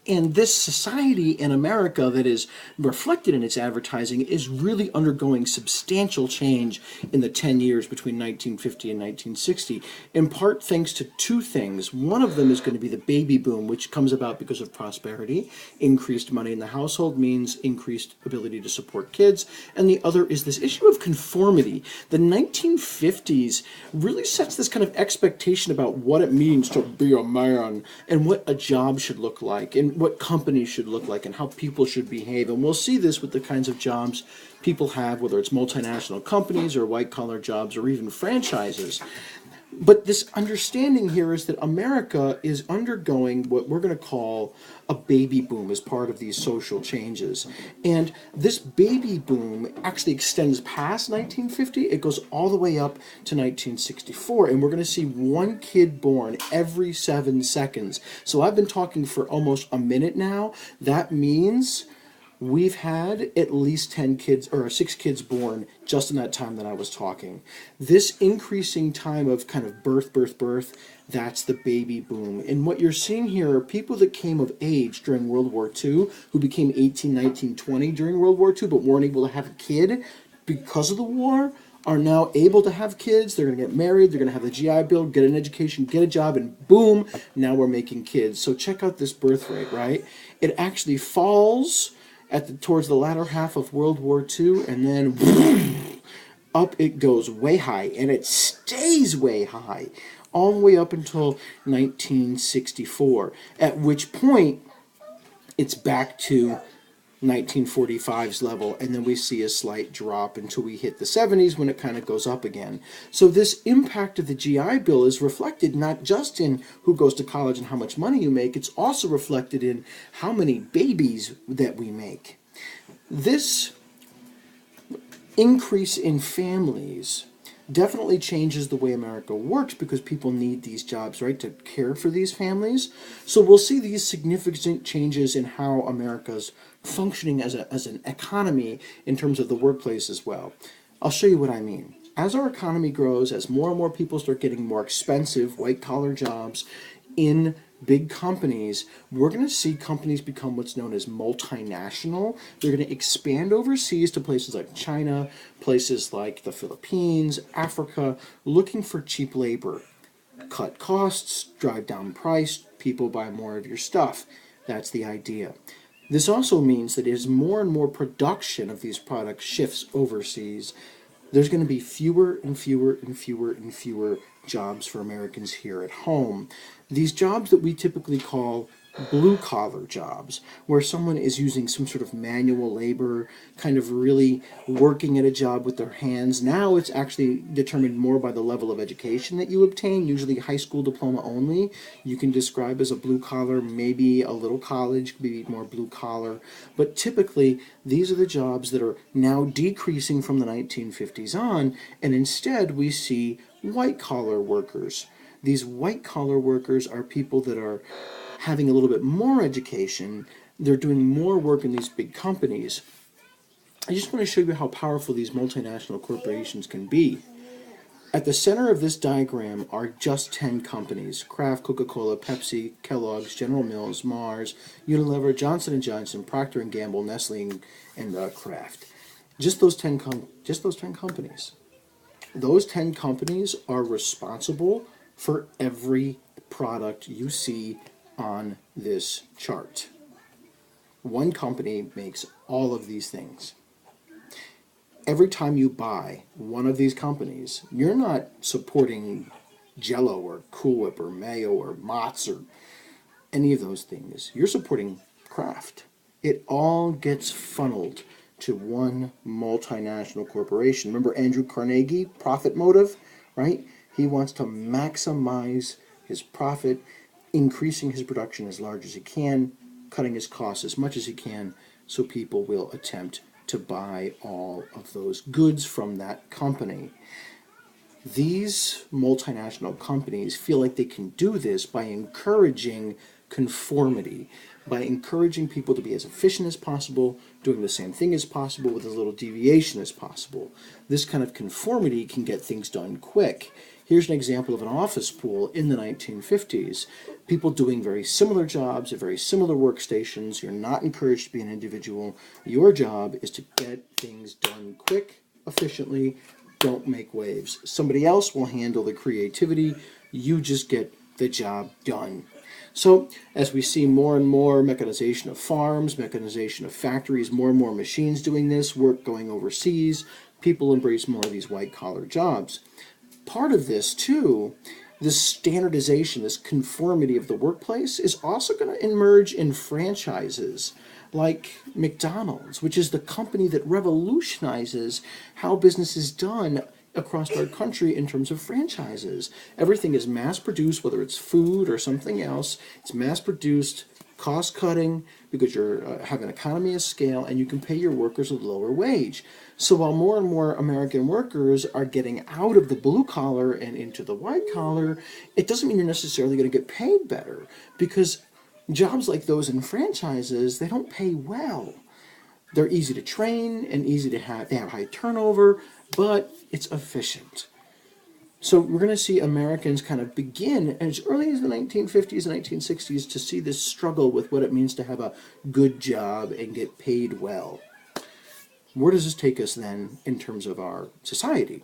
And this society in America that is reflected in its advertising is really undergoing substantial change in the 10 years between 1950 and 1960, in part thanks to two things. One of them is going to be the baby boom, which comes about because of prosperity. Increased money in the household means increased ability to support kids. And the other is this issue of conformity. The 1950s really sets this kind of expectation about what it means to be a man and what a job should look like and what companies should look like and how people should behave. And we'll see this with the kinds of jobs people have, whether it's multinational companies or white-collar jobs or even franchises. But this understanding here is that America is undergoing what we're going to call a baby boom as part of these social changes. And this baby boom actually extends past 1950. It goes all the way up to 1964. And we're going to see one kid born every 7 seconds. So I've been talking for almost a minute now. That means we've had at least 10 kids or 6 kids born just in that time that I was talking. This increasing time of kind of birth, that's the baby boom. And what you're seeing here are people that came of age during World War II, who became 18, 19, 20 during World War II, but weren't able to have a kid because of the war, are now able to have kids. They're going to get married, they're going to have the GI Bill, get an education, get a job, and boom, now we're making kids. So check out this birth rate, right? It actually falls towards the latter half of World War II, and then up it goes way high, and it stays way high all the way up until 1964, at which point it's back to 1945's level, and then we see a slight drop until we hit the 70s when it kind of goes up again. So this impact of the GI Bill is reflected not just in who goes to college and how much money you make, it's also reflected in how many babies that we make. This increase in families definitely changes the way America works because people need these jobs, right, to care for these families. So we'll see these significant changes in how America's functioning as an economy in terms of the workplace as well. I'll show you what I mean. As our economy grows, as more and more people start getting more expensive white-collar jobs in big companies, we're going to see companies become what's known as multinational. They're going to expand overseas to places like China, places like the Philippines, Africa, looking for cheap labor. Cut costs, drive down price, people buy more of your stuff. That's the idea. This also means that as more and more production of these products shifts overseas, there's going to be fewer and fewer and fewer and fewer jobs for Americans here at home. These jobs that we typically call blue-collar jobs, where someone is using some sort of manual labor, kind of really working at a job with their hands. Now it's actually determined more by the level of education that you obtain, usually high school diploma only. You can describe as a blue-collar, maybe a little college, maybe more blue-collar. But typically, these are the jobs that are now decreasing from the 1950s on, and instead we see white-collar workers. These white-collar workers are people that are having a little bit more education. They're doing more work in these big companies. I just want to show you how powerful these multinational corporations can be. At the center of this diagram are just 10 companies: Kraft, Coca-Cola, Pepsi, Kellogg's, General Mills, Mars, Unilever, Johnson & Johnson, Procter & Gamble, Nestle, and Kraft. Just those 10 companies. Those 10 companies are responsible for every product you see on this chart. One company makes all of these things. Every time you buy one of these companies, you're not supporting Jell-O or Cool Whip or Mayo or Mott's or any of those things. You're supporting Kraft. It all gets funneled to one multinational corporation. Remember Andrew Carnegie, profit motive, right? He wants to maximize his profit, increasing his production as large as he can, cutting his costs as much as he can, so people will attempt to buy all of those goods from that company. These multinational companies feel like they can do this by encouraging conformity, by encouraging people to be as efficient as possible, doing the same thing as possible with as little deviation as possible. This kind of conformity can get things done quick. Here's an example of an office pool in the 1950s. People doing very similar jobs at very similar workstations. You're not encouraged to be an individual. Your job is to get things done quick, efficiently. Don't make waves. Somebody else will handle the creativity. You just get the job done. So as we see more and more mechanization of farms, mechanization of factories, more and more machines doing this, work going overseas, people embrace more of these white-collar jobs. Part of this, too, this standardization, this conformity of the workplace is also going to emerge in franchises like McDonald's, which is the company that revolutionizes how business is done across our country in terms of franchises. Everything is mass-produced, whether it's food or something else. It's mass-produced, cost-cutting, because you have an economy of scale, and you can pay your workers a lower wage. So while more and more American workers are getting out of the blue collar and into the white collar, it doesn't mean you're necessarily going to get paid better, because jobs like those in franchises, they don't pay well. They're easy to train and easy to have. They have high turnover, but it's efficient. So we're going to see Americans kind of begin as early as the 1950s and 1960s to see this struggle with what it means to have a good job and get paid well. Where does this take us then in terms of our society?